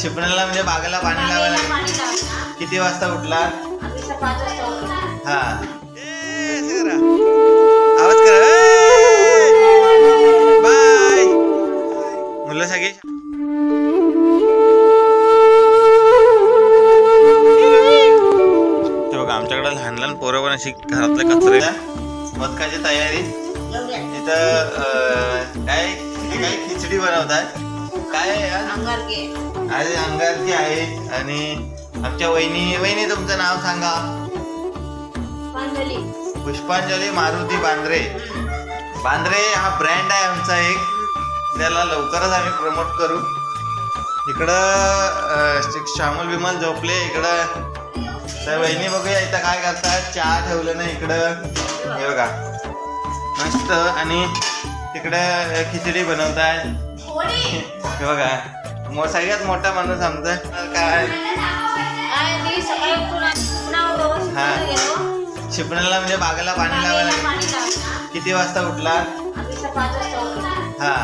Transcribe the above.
शिपण्याला म्हणजे बागेला पाणी लावायला किती वाजता उठला? हा आवाज कर बाय मुलं सगळी बघा आमच्याकडे लहान लहान पोरं पण अशी घरातल्या कचरे बदकाची तयारी इथं काय खिचडी बनवतात काय आज अंगारकी आहे आणि आमच्या वहिनी तुमचं नाव सांगा. पुष्पांजली मारुती बांद्रे. बांद्रे हा ब्रँड आहे आमचा एक, त्याला लवकरच आम्ही प्रमोट करू. इकडं श्यामल विमल झोपले इकडं. तर वहिनी बघूया इथं काय करतात. चहा ठेवलं ना इकडं हे बघा मस्त, आणि तिकडं खिचडी बनवताय हे बघा. सगळ्यात मोठा माणूस आमचा काय हा शिपण्याला म्हणजे बागेला पाणी लावायला किती वाजता उठला? हा